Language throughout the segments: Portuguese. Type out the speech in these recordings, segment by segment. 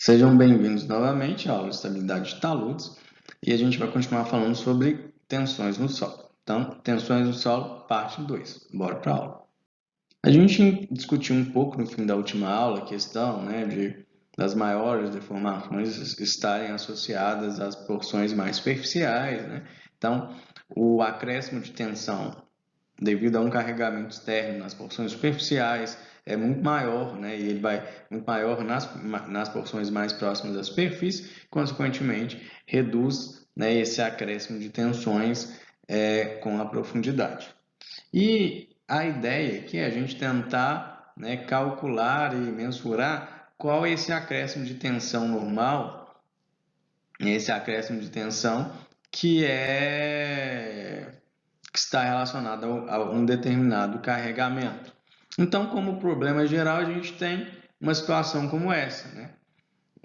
Sejam bem-vindos novamente à aula de estabilidade de taludes e a gente vai continuar falando sobre tensões no solo. Então, tensões no solo, parte 2. Bora para a aula. A gente discutiu um pouco no fim da última aula a questão, das maiores deformações estarem associadas às porções mais superficiais, né? Então, o acréscimo de tensão devido a um carregamento externo nas porções superficiais, é muito maior, né? E ele vai muito maior nas porções mais próximas da superfície, consequentemente, reduz, né, esse acréscimo de tensões com a profundidade. E a ideia aqui é a gente tentar, né, calcular e mensurar qual é esse acréscimo de tensão normal, esse acréscimo de tensão que está relacionado a um determinado carregamento. Então, como problema geral, a gente tem uma situação como essa, né?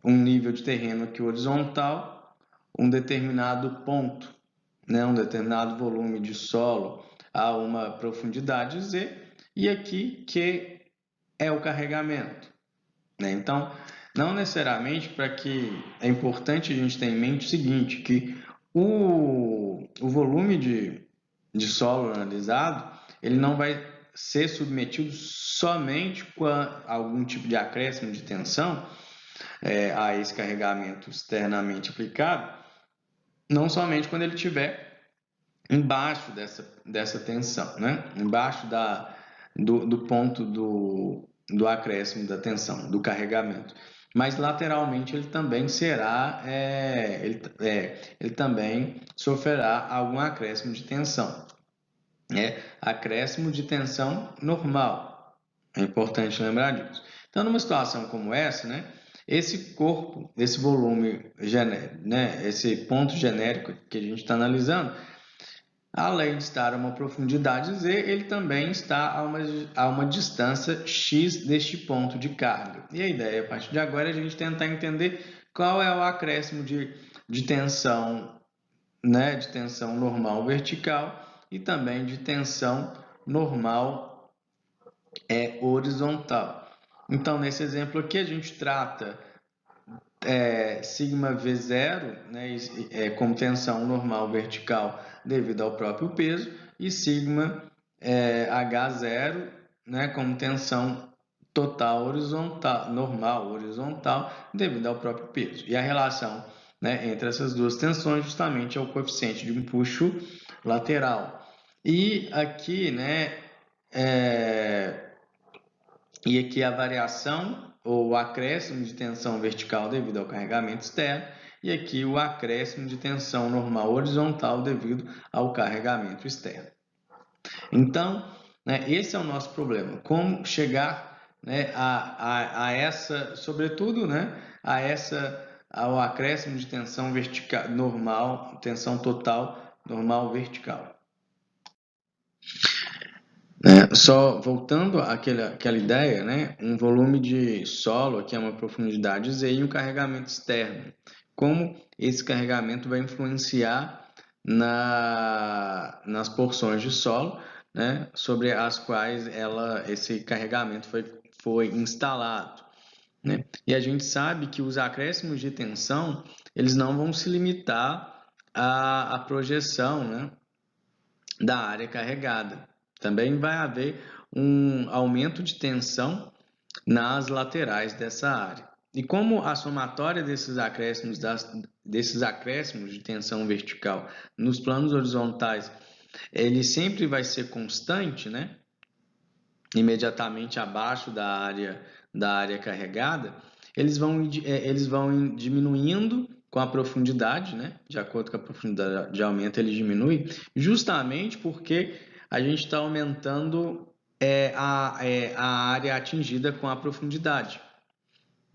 Um nível de terreno aqui horizontal, um determinado ponto, né? Um determinado volume de solo a uma profundidade Z, e aqui Q é o carregamento, né? Então, não necessariamente para que é importante a gente ter em mente o seguinte, que o volume de solo analisado, ele não vai ser submetido somente com algum tipo de acréscimo de tensão a esse carregamento externamente aplicado, não somente quando ele estiver embaixo dessa tensão, né? Embaixo do ponto do acréscimo da tensão, do carregamento. Mas lateralmente ele também será, ele também sofrerá algum acréscimo de tensão. Acréscimo de tensão normal. É importante lembrar disso. Então, numa situação como essa, né, esse corpo, esse volume genérico, né, esse ponto genérico que a gente está analisando, além de estar a uma profundidade Z, ele também está a uma distância x deste ponto de carga. E a ideia, a partir de agora, é a gente tentar entender qual é o acréscimo de tensão, né, de tensão normal vertical e também de tensão normal horizontal. Então, nesse exemplo aqui, a gente trata sigma V0, né, como tensão normal vertical devido ao próprio peso, e sigma H0, né, como tensão total horizontal, normal horizontal devido ao próprio peso. E a relação, né, entre essas duas tensões justamente é o coeficiente de empuxo lateral. E aqui, né, e aqui a variação ou o acréscimo de tensão vertical devido ao carregamento externo, e aqui o acréscimo de tensão normal horizontal devido ao carregamento externo. Então, né, esse é o nosso problema, como chegar, né, a essa, sobretudo, né, ao acréscimo de tensão vertical normal, tensão total normal vertical. Só voltando àquela ideia, né? Um volume de solo aqui é uma profundidade Z e um carregamento externo. Como esse carregamento vai influenciar nas porções de solo, né? Sobre as quais esse carregamento foi instalado, né? E a gente sabe que os acréscimos de tensão eles não vão se limitar à projeção, né, da área carregada. Também vai haver um aumento de tensão nas laterais dessa área. E como a somatória desses acréscimos de tensão vertical nos planos horizontais, ele sempre vai ser constante, né? Imediatamente abaixo da área carregada, eles vão diminuindo com a profundidade, né? De acordo com a profundidade de aumento, ele diminui, justamente porque a gente está aumentando a área atingida com a profundidade,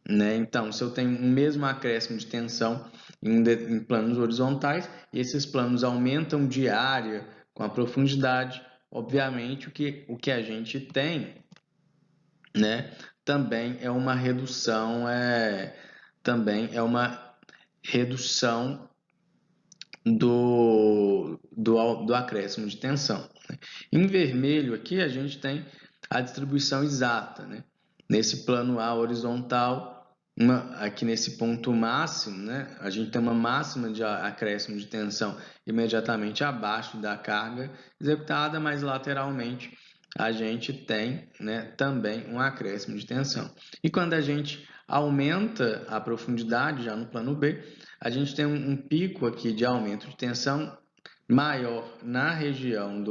né? Então, se eu tenho um mesmo acréscimo de tensão em planos horizontais, e esses planos aumentam de área com a profundidade, obviamente o que a gente tem, né, também é uma redução do acréscimo de tensão, né? Em vermelho aqui a gente tem a distribuição exata, né? Nesse plano A horizontal, aqui nesse ponto máximo, né, a gente tem uma máxima de acréscimo de tensão imediatamente abaixo da carga executada, mas lateralmente a gente tem, né, também um acréscimo de tensão. E quando a gente aumenta a profundidade, já no plano B, a gente tem um pico aqui de aumento de tensão maior na região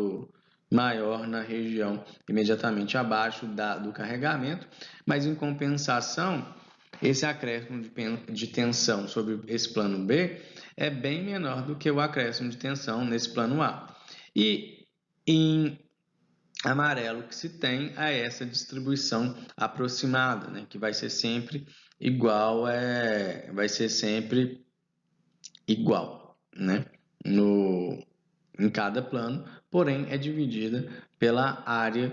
imediatamente abaixo do carregamento, mas em compensação, esse acréscimo de tensão sobre esse plano B é bem menor do que o acréscimo de tensão nesse plano A. E em amarelo que se tem a essa distribuição aproximada, né, que vai ser sempre igual, né, em cada plano, porém é dividida pela área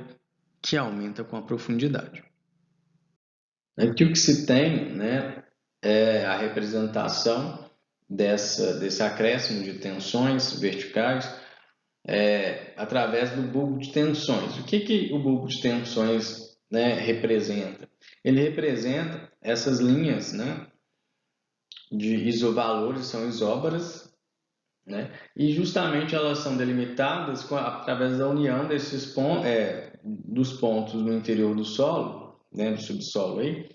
que aumenta com a profundidade. Aqui o que se tem, né, é a representação desse acréscimo de tensões verticais através do bulbo de tensões. O que o bulbo de tensões, né, representa? Ele representa essas linhas, né, de isovalores, são isóbaras, né, e justamente elas são delimitadas através da união dos pontos no interior do solo, né, do subsolo aí,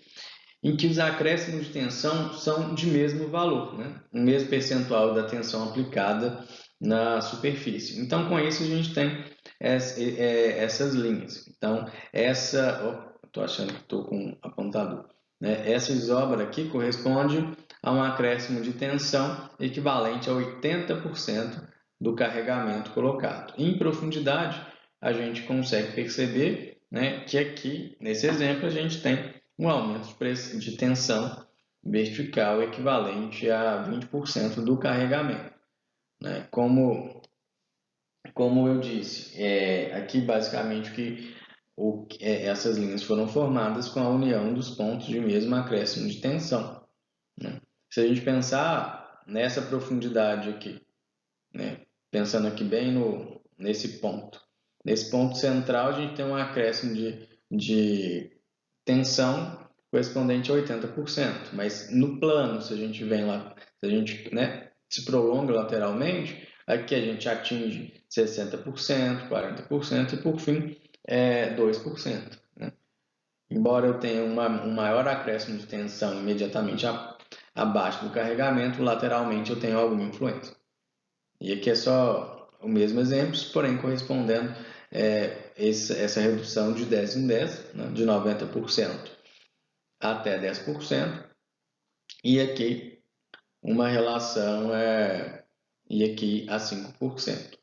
em que os acréscimos de tensão são de mesmo valor, né? O mesmo percentual da tensão aplicada na superfície. Então, com isso, a gente tem essas linhas. Então, estou achando que estou com um apontador. Né? Essa isóbara aqui corresponde a um acréscimo de tensão equivalente a 80% do carregamento colocado. Em profundidade, a gente consegue perceber, né, que aqui, nesse exemplo, a gente tem um aumento de tensão vertical equivalente a 20% do carregamento. Né? Como eu disse, aqui basicamente essas linhas foram formadas com a união dos pontos de mesmo acréscimo de tensão. Né? Se a gente pensar nessa profundidade aqui, né? Pensando aqui bem nesse ponto central, a gente tem um acréscimo de tensão correspondente a 80%, mas no plano, se a gente vem lá, se a gente, né, se prolonga lateralmente, aqui a gente atinge 60%, 40% e por fim 2%. Né? Embora eu tenha um maior acréscimo de tensão imediatamente abaixo do carregamento, lateralmente eu tenho alguma influência. E aqui é só o mesmo exemplo, porém correspondendo essa redução de 10 em 10, né, de 90% até 10%, e aqui uma relação e aqui a 5%.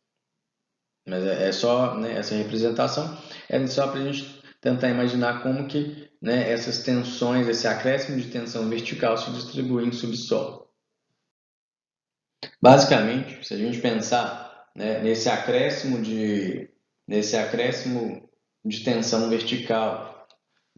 Mas é só, né, essa representação é só para a gente tentar imaginar como que, né, essas tensões, esse acréscimo de tensão vertical se distribui em subsolo. Basicamente, se a gente pensar, né, nesse acréscimo de tensão vertical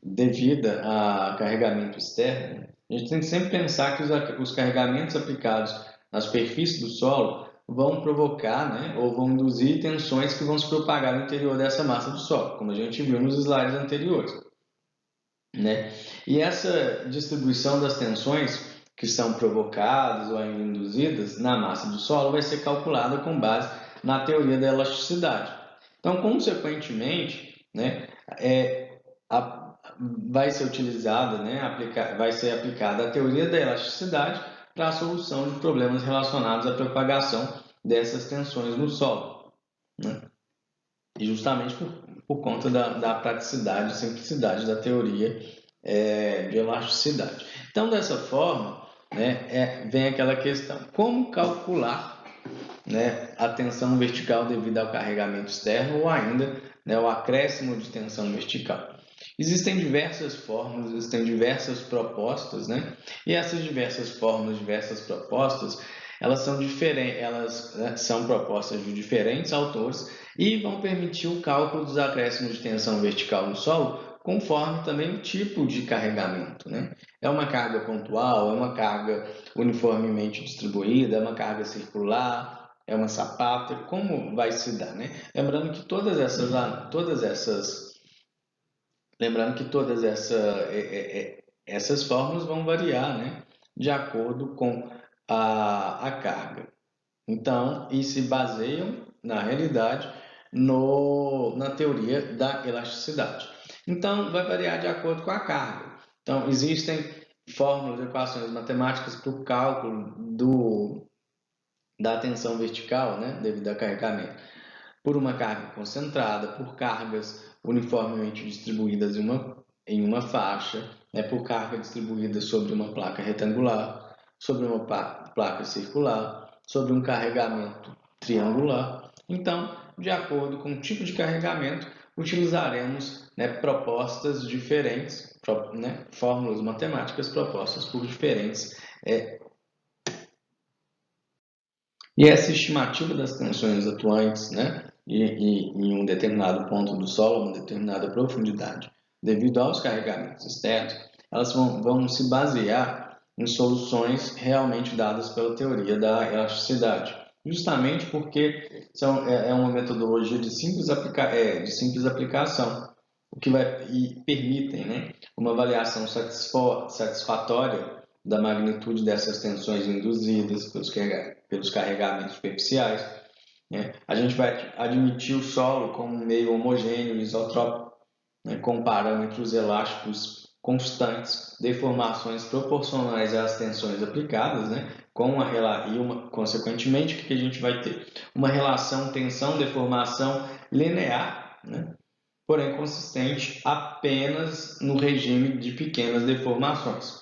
devida a carregamento externo, a gente tem que sempre pensar que os carregamentos aplicados na superfície do solo vão provocar, né, ou vão induzir tensões que vão se propagar no interior dessa massa do solo, como a gente viu nos slides anteriores. Né? E essa distribuição das tensões que são provocadas ou ainda induzidas na massa do solo vai ser calculada com base na teoria da elasticidade. Então, consequentemente, né, vai ser utilizada, né, vai ser aplicada a teoria da elasticidade para a solução de problemas relacionados à propagação dessas tensões no solo. Né? E justamente por conta da praticidade e simplicidade da teoria de elasticidade. Então, dessa forma, né, vem aquela questão: como calcular, né, a tensão vertical devido ao carregamento externo ou ainda, né, o acréscimo de tensão vertical? Existem diversas formas, existem diversas propostas, né? E essas diversas formas, diversas propostas, elas são diferentes, elas, né, são propostas de diferentes autores e vão permitir o cálculo dos acréscimos de tensão vertical no solo, conforme também o tipo de carregamento, né? É uma carga pontual, é uma carga uniformemente distribuída, é uma carga circular, é uma sapata, como vai se dar, né? Lembrando que todas essas essas fórmulas vão variar, né, de acordo com a carga. Então, e se baseiam, na realidade, na teoria da elasticidade. Então, vai variar de acordo com a carga. Então, existem fórmulas, equações matemáticas para o cálculo da tensão vertical, né, devido ao carregamento, por uma carga concentrada, por cargas uniformemente distribuídas em uma faixa, né, por carga distribuída sobre uma placa retangular, sobre uma placa circular, sobre um carregamento triangular. Então, de acordo com o tipo de carregamento, utilizaremos, né, propostas diferentes, né, fórmulas matemáticas propostas por diferentes. E essa estimativa das tensões atuantes, né, em um determinado ponto do solo, uma determinada profundidade, devido aos carregamentos externos, elas vão se basear em soluções realmente dadas pela teoria da elasticidade, justamente porque é uma metodologia de de simples aplicação, o que permitem, né, uma avaliação satisfatória da magnitude dessas tensões induzidas pelos carregamentos superficiais, né? A gente vai admitir o solo como um meio homogêneo, isotrópico, né, com parâmetros elásticos constantes, deformações proporcionais às tensões aplicadas, né, consequentemente, o que a gente vai ter? Uma relação tensão-deformação linear, né, porém consistente apenas no regime de pequenas deformações.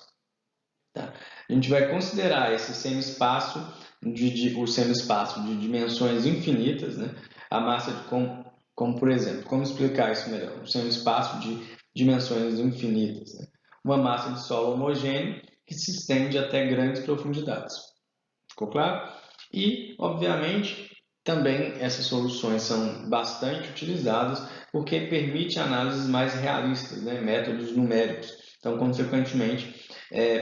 Tá? A gente vai considerar esse semi-espaço o semi-espaço de dimensões infinitas, né? A massa como por exemplo, como explicar isso melhor? Um semi-espaço de dimensões infinitas, né? Uma massa de solo homogêneo que se estende até grandes profundidades. Ficou claro? E, obviamente, também essas soluções são bastante utilizadas porque permite análises mais realistas, né? Métodos numéricos. Então, consequentemente,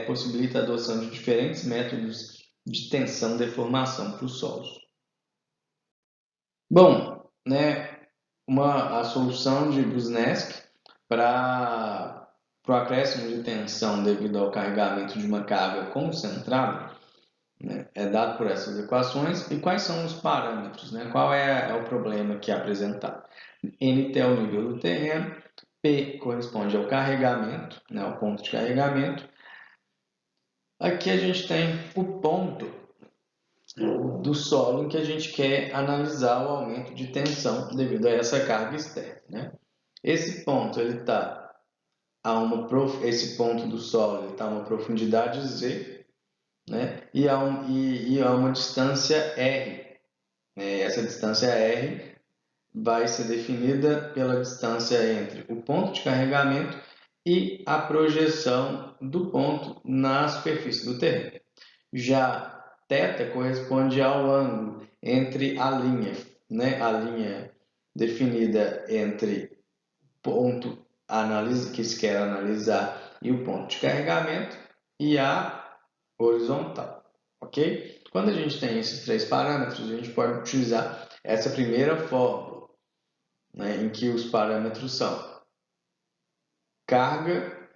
possibilita a adoção de diferentes métodos de tensão e deformação para os solos. Bom, né, a solução de Busnelski para o acréscimo de tensão devido ao carregamento de uma carga concentrada, né, é dado por essas equações. E quais são os parâmetros? Né? Qual é o problema que é apresentado? Nt é o nível do terreno, P corresponde ao carregamento, né, ao ponto de carregamento. Aqui a gente tem o ponto do solo em que a gente quer analisar o aumento de tensão devido a essa carga externa, né? Esse ponto ele está esse ponto do solo está a uma profundidade z, né? E a uma distância r. Essa distância r vai ser definida pela distância entre o ponto de carregamento e a projeção do ponto na superfície do terreno. Já θ corresponde ao ângulo entre a linha, né, a linha definida entre ponto que se quer analisar e o ponto de carregamento e a horizontal, ok? Quando a gente tem esses três parâmetros, a gente pode utilizar essa primeira fórmula, né, em que os parâmetros são carga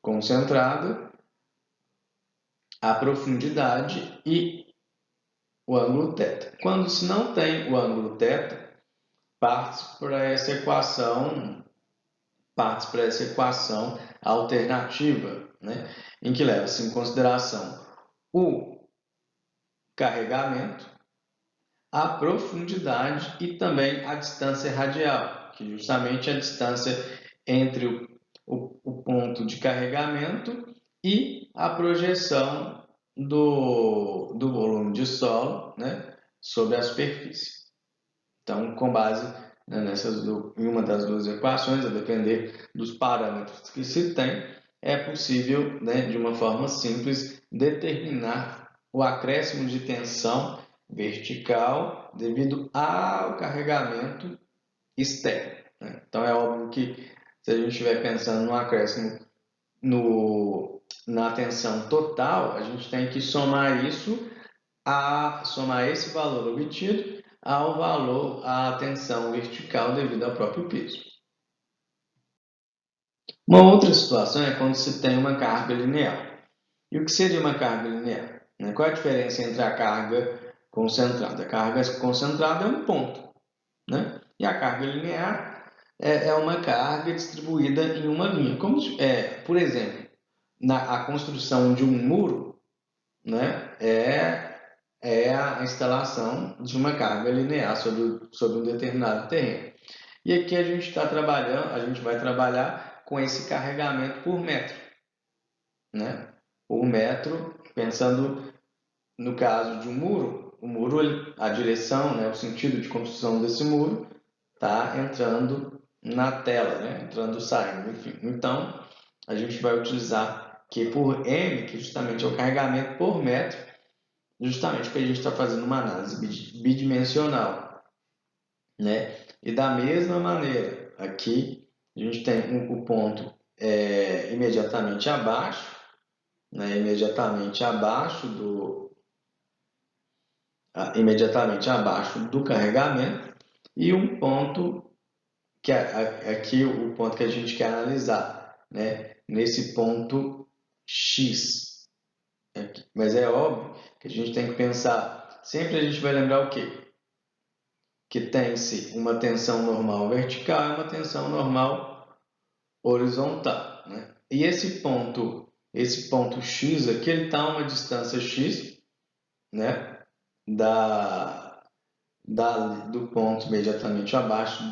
concentrada, a profundidade e o ângulo θ. Quando se não tem o ângulo θ, parte para essa equação alternativa, né, em que leva-se em consideração o carregamento, a profundidade e também a distância radial, que justamente é a distância entre o ponto de carregamento e a projeção do volume de solo, né, sobre a superfície. Então, com base, né, em uma das duas equações, a depender dos parâmetros que se tem, é possível, né, de uma forma simples, determinar o acréscimo de tensão vertical devido ao carregamento externo, né? Então, é óbvio que se a gente estiver pensando no acréscimo na tensão total, a gente tem que somar somar esse valor obtido ao valor, à tensão vertical devido ao próprio peso. Uma outra situação é quando se tem uma carga linear. E o que seria uma carga linear? Qual é a diferença entre a carga concentrada? A carga concentrada é um ponto, né? E a carga linear é uma carga distribuída em uma linha. Por exemplo, a construção de um muro, né, é a instalação de uma carga linear sobre um determinado terreno. E aqui a gente vai trabalhar com esse carregamento por metro, né? Por metro, pensando no caso de um muro, o muro, a direção, né, o sentido de construção desse muro está entrando na tela, né? Entrando, saindo, enfim. Então, a gente vai utilizar Q por M, que justamente é o carregamento por metro, justamente porque a gente está fazendo uma análise bidimensional, né? E da mesma maneira, aqui a gente tem o ponto imediatamente abaixo, né? Imediatamente abaixo do carregamento, e um ponto que é aqui o ponto que a gente quer analisar, né? Nesse ponto X. Mas é óbvio que a gente tem que pensar, sempre a gente vai lembrar o quê? Que tem-se uma tensão normal vertical e uma tensão normal horizontal, né? E esse ponto X aqui, ele está a uma distância X, né? Do ponto imediatamente abaixo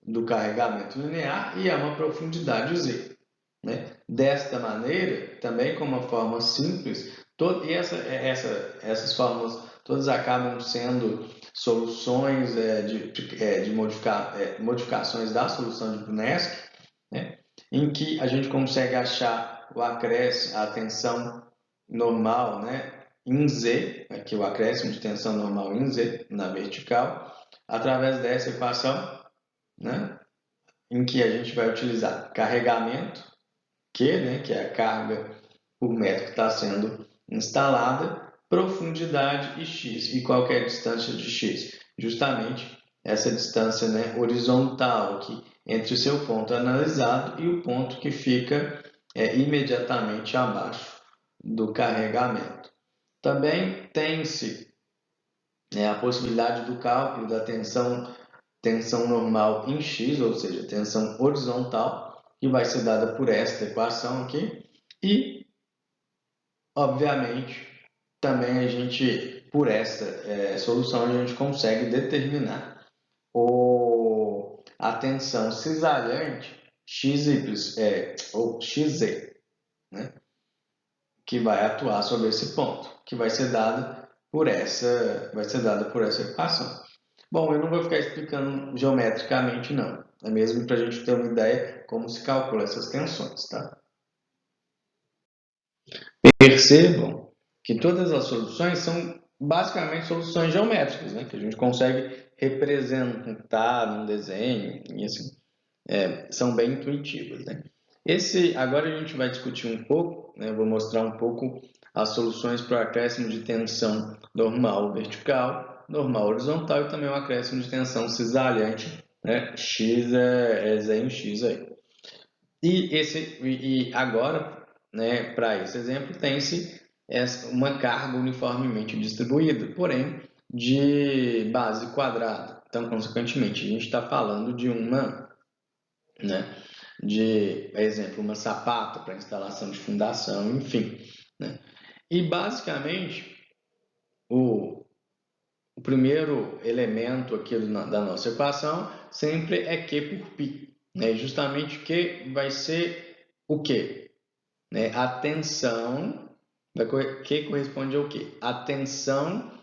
do carregamento linear e é uma profundidade Z, né? Desta maneira, também com uma forma simples, essas fórmulas todas acabam sendo soluções de modificações da solução de Brunelleschi, né? Em que a gente consegue achar o acréscimo, a tensão normal, né? Em Z, aqui o acréscimo de tensão normal em Z, na vertical, através dessa equação, né? Em que a gente vai utilizar carregamento, Q, né? Que é a carga por metro que está sendo instalada, profundidade e X. E qual que é a distância de X? Justamente essa distância, né, horizontal aqui, entre o seu ponto analisado e o ponto que fica imediatamente abaixo do carregamento. Também tem-se a possibilidade do cálculo da tensão normal em X, ou seja, tensão horizontal, que vai ser dada por esta equação aqui. E, obviamente, também por essa solução, a gente consegue determinar a tensão cisalhante ou XZ, né? Que vai atuar sobre esse ponto, que vai ser dada por essa equação. Bom, eu não vou ficar explicando geometricamente, não. É mesmo para a gente ter uma ideia como se calcula essas tensões, tá? Percebam que todas as soluções são basicamente soluções geométricas, né? Que a gente consegue representar num desenho, e assim, são bem intuitivas, né? Agora a gente vai discutir um pouco, né? Eu vou mostrar um pouco as soluções para o acréscimo de tensão normal vertical, normal horizontal e também o acréscimo de tensão cisalhante, né? X é Z em X aí. E agora, né, para esse exemplo, tem-se uma carga uniformemente distribuída, porém de base quadrada. Então, consequentemente, a gente está falando de né, por exemplo, uma sapata para instalação de fundação, enfim, né? E basicamente o primeiro elemento aqui da nossa equação sempre é Q por π, né? Justamente Q vai ser o quê? Né? A tensão, Q corresponde ao quê? A tensão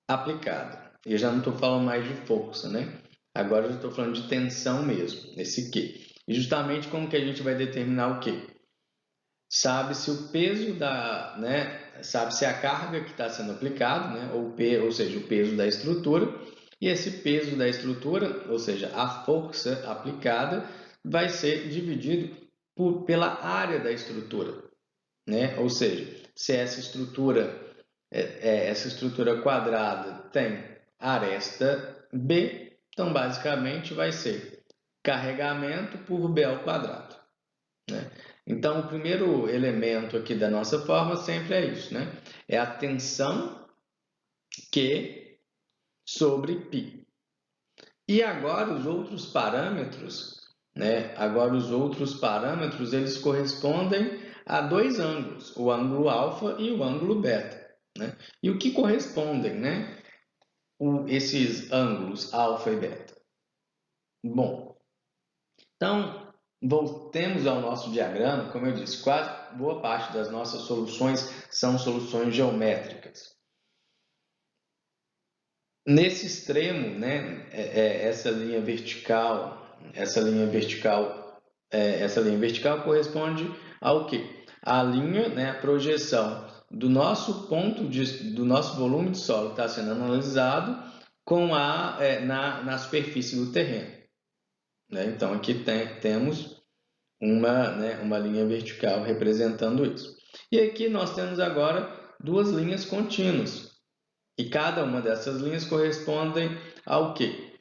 aplicada. Eu já não estou falando mais de força, né? Agora eu estou falando de tensão mesmo, esse Q. E justamente como que a gente vai determinar o Q? Sabe-se o peso sabe-se a carga que está sendo aplicada, né? Ou seja, o peso da estrutura, e esse peso da estrutura, ou seja, a força aplicada, vai ser dividido pela área da estrutura, né? Ou seja, se essa estrutura quadrada tem aresta B, então basicamente vai ser carregamento por B ao quadrado, né? Então, o primeiro elemento aqui da nossa forma sempre é isso, né? É a tensão Q sobre π. E agora os outros parâmetros, né? Agora os outros parâmetros, eles correspondem a dois ângulos, o ângulo alfa e o ângulo beta, né? E o que correspondem, né? Esses ângulos alfa e beta. Bom, então voltemos ao nosso diagrama. Como eu disse, quase boa parte das nossas soluções são soluções geométricas. Nesse extremo, né, essa linha vertical, essa linha vertical corresponde ao quê? A linha, né, a projeção do nosso do nosso volume de solo que está sendo analisado com na superfície do terreno, né? Então aqui temos uma linha vertical representando isso. E aqui nós temos agora duas linhas contínuas. E cada uma dessas linhas correspondem ao quê?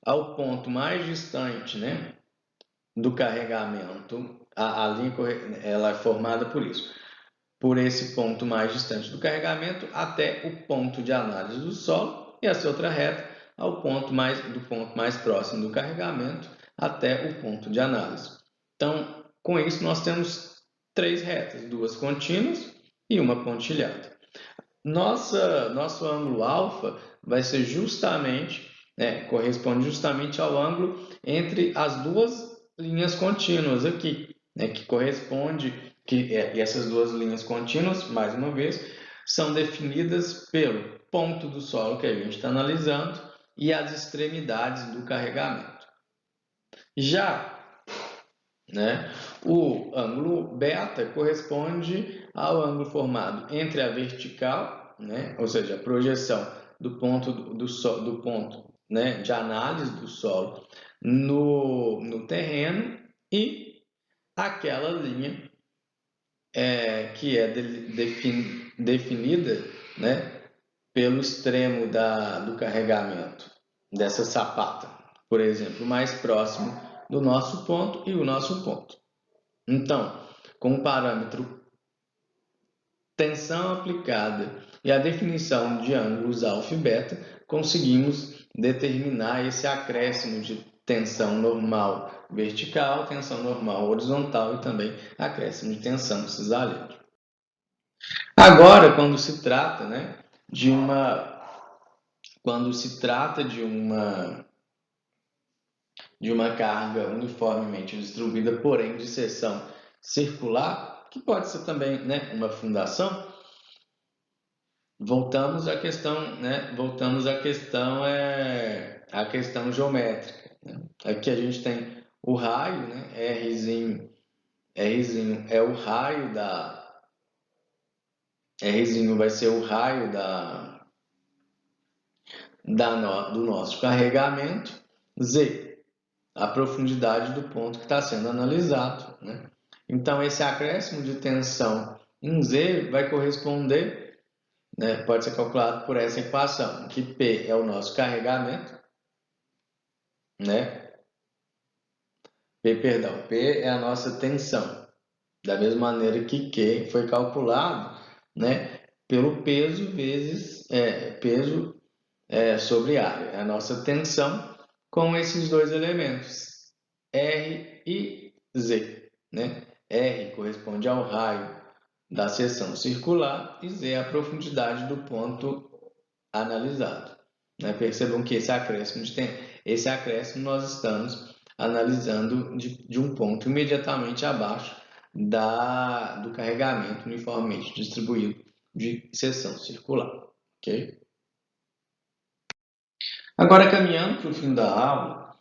Ao ponto mais distante, né, do carregamento. A linha ela é formada por isso. Por esse ponto mais distante do carregamento até o ponto de análise do solo e essa outra reta do ponto mais próximo do carregamento até o ponto de análise. Então, com isso nós temos três retas, duas contínuas e uma pontilhada. Nosso ângulo alfa vai ser justamente, né, corresponde justamente ao ângulo entre as duas linhas contínuas aqui, né, que corresponde, e essas duas linhas contínuas, mais uma vez, são definidas pelo ponto do solo que a gente está analisando e as extremidades do carregamento. Já, né, o ângulo beta corresponde ao ângulo formado entre a vertical, né, ou seja, a projeção do ponto do ponto, né, de análise do solo no terreno e aquela linha que é definida, né, pelo extremo do carregamento dessa sapata, por exemplo, mais próximo do nosso ponto e o nosso ponto. Então, com o parâmetro tensão aplicada e a definição de ângulos alfa e beta, conseguimos determinar esse acréscimo de tensão normal vertical, tensão normal horizontal e também acréscimo de tensão cisalhante. Agora, quando se trata, né, de uma carga uniformemente distribuída, porém de seção circular, que pode ser também, né, uma fundação, voltamos à questão, né, a questão geométrica, né? Aqui a gente tem o raio, né, Rzinho é o raio Rzinho vai ser o raio do nosso carregamento, Z, a profundidade do ponto que está sendo analisado, né? Então, esse acréscimo de tensão em Z vai corresponder, né, pode ser calculado por essa equação, que P é o nosso carregamento, né? P é a nossa tensão. Da mesma maneira que Q foi calculado, né, pelo peso vezes peso sobre área. É a nossa tensão com esses dois elementos, R e Z, né? R corresponde ao raio da seção circular e Z é a profundidade do ponto analisado, né? Percebam que esse acréscimo nós estamos analisando de um ponto imediatamente abaixo do carregamento uniformemente distribuído de seção circular, ok? Agora, caminhando para o fim da aula,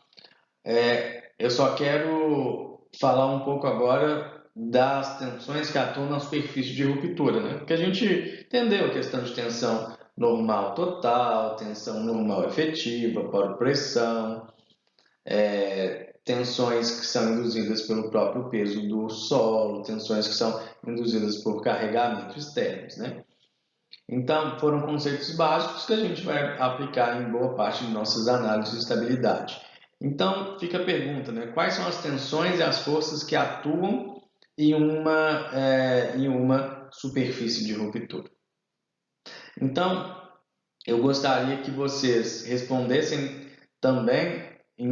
eu só quero falar um pouco agora das tensões que atuam na superfície de ruptura, né? Porque a gente entendeu a questão de tensão normal total, tensão normal efetiva, por pressão, tensões que são induzidas pelo próprio peso do solo, tensões que são induzidas por carregamentos externos, né? Então, foram conceitos básicos que a gente vai aplicar em boa parte de nossas análises de estabilidade. Então, fica a pergunta, né? Quais são as tensões e as forças que atuam em uma superfície de ruptura? Então, eu gostaria que vocês respondessem também em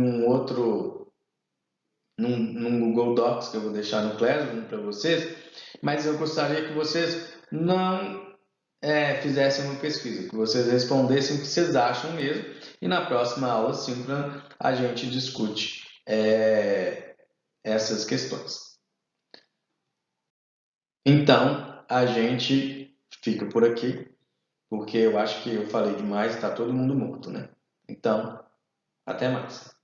num Google Docs que eu vou deixar no Classroom para vocês, mas eu gostaria que vocês não fizessem uma pesquisa, que vocês respondessem o que vocês acham mesmo, e na próxima aula síncrona a gente discute essas questões. Então, a gente fica por aqui, porque eu acho que eu falei demais, está todo mundo morto, né? Então, até mais.